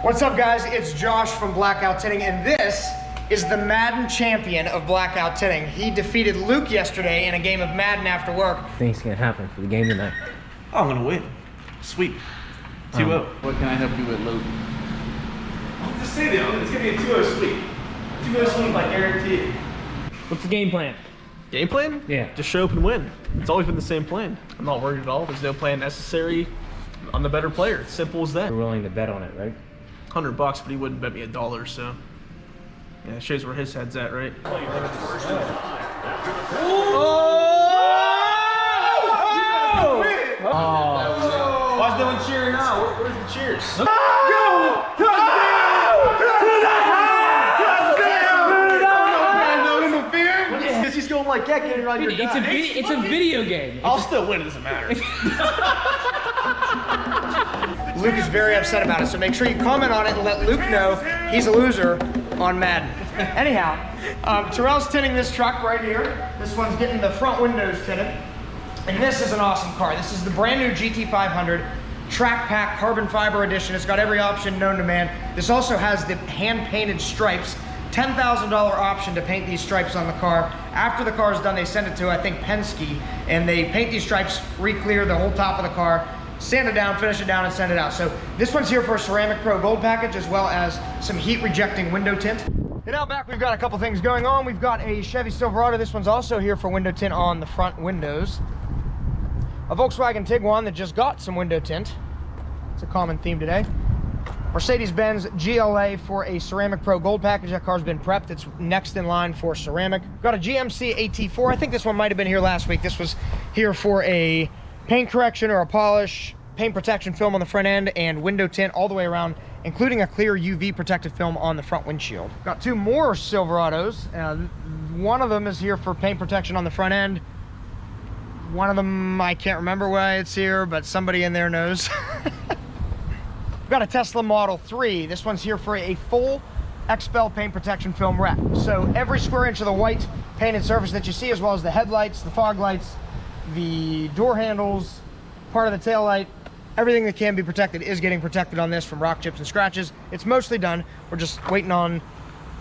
What's up, guys? It's Josh from Blackout Tinting, and this is the Madden champion of Blackout Tinting. He defeated Luke yesterday in a game of Madden after work. Things can happen for the game tonight. Oh, I'm gonna win. Sweep. 2-0. What can I help you with, Luke? I'll just say that it's gonna be a 2-0 sweep. 2-0 sweep, I guarantee it. What's the game plan? Game plan? Yeah. Just show up and win. It's always been the same plan. I'm not worried at all. There's no plan necessary. I'm the better player. It's simple as that. You're willing to bet on it, right? $100, but he wouldn't bet me $1, so yeah, it shows where his head's at, right? Oh! Why's no one cheering now? Where's the cheers? Go! Because he's going like that, getting on your guy. It's a video game. I'll still win, it doesn't matter. Luke is very upset about it, so make sure you comment on it and let Luke know he's a loser on Madden. Anyhow, Terrell's tinting this truck right here. This one's getting the front windows tinted. And this is an awesome car. This is the brand new GT500 Track Pack Carbon Fiber Edition. It's got every option known to man. This also has the hand-painted stripes. $10,000 option to paint these stripes on the car. After the car is done, they send it to, I think, Penske, and they paint these stripes, re-clear the whole top of the car, sand it down, finish it down, and send it out. So this one's here for a CeramicPro Gold package, as well as some heat-rejecting window tint. And out back, we've got a couple things going on. We've got a Chevy Silverado. This one's also here for window tint on the front windows. A Volkswagen Tiguan that just got some window tint. It's a common theme today. Mercedes-Benz GLA for a CeramicPro Gold package. That car's been prepped. It's next in line for ceramic. Got a GMC AT4. I think this one might have been here last week. This was here for a paint correction or a polish, paint protection film on the front end, and window tint all the way around, including a clear UV protective film on the front windshield. Got two more Silverados. One of them is here for paint protection on the front end. One of them, I can't remember why it's here, but somebody in there knows. Got a Tesla Model 3. This one's here for a full XPEL paint protection film wrap. So every square inch of the white painted surface that you see, as well as the headlights, the fog lights, the door handles, part of the tail light, everything that can be protected is getting protected on this from rock chips and scratches. It's mostly done. We're just waiting on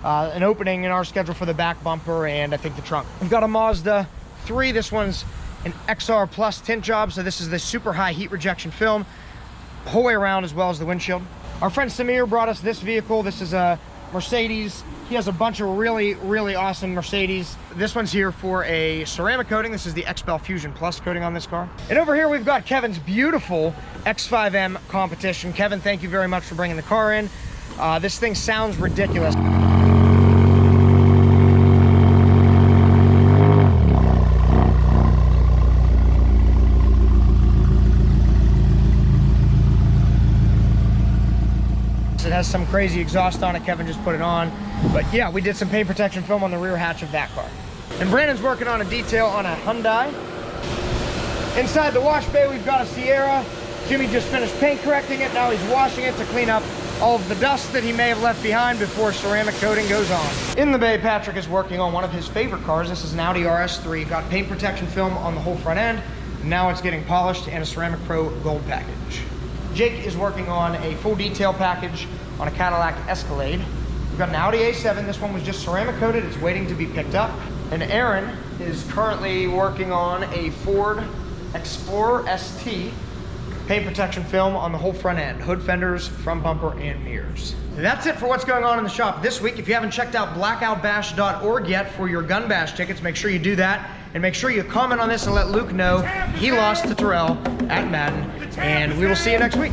an opening in our schedule for the back bumper and I think the trunk. We've got a Mazda 3. This one's an XR Plus tint job. So this is the super high heat rejection film the whole way around, as well as the windshield. Our friend Samir brought us this vehicle. This is a Mercedes. He has a bunch of really, really awesome Mercedes. This one's here for a ceramic coating. This is the XPEL Fusion Plus coating on this car. And over here we've got Kevin's beautiful X5M competition. Kevin, thank you very much for bringing the car in. This thing sounds ridiculous. It has some crazy exhaust on it. Kevin just put it on. But yeah, we did some paint protection film on the rear hatch of that car. And Brandon's working on a detail on a Hyundai. Inside the wash bay, we've got a Sierra. Jimmy just finished paint correcting it. Now he's washing it to clean up all of the dust that he may have left behind before ceramic coating goes on. In the bay, Patrick is working on one of his favorite cars. This is an Audi RS3. Got paint protection film on the whole front end. Now it's getting polished and a CeramicPro Gold package. Jake is working on a full detail package on a Cadillac Escalade. We've got an Audi A7. This one was just ceramic coated. It's waiting to be picked up. And Aaron is currently working on a Ford Explorer ST paint protection film on the whole front end, hood fenders, front bumper, and mirrors. That's it for what's going on in the shop this week. If you haven't checked out blackoutbash.org yet for your gun bash tickets, make sure you do that. And make sure you comment on this and let Luke know he lost to Terrell at Madden. And we will see you next week.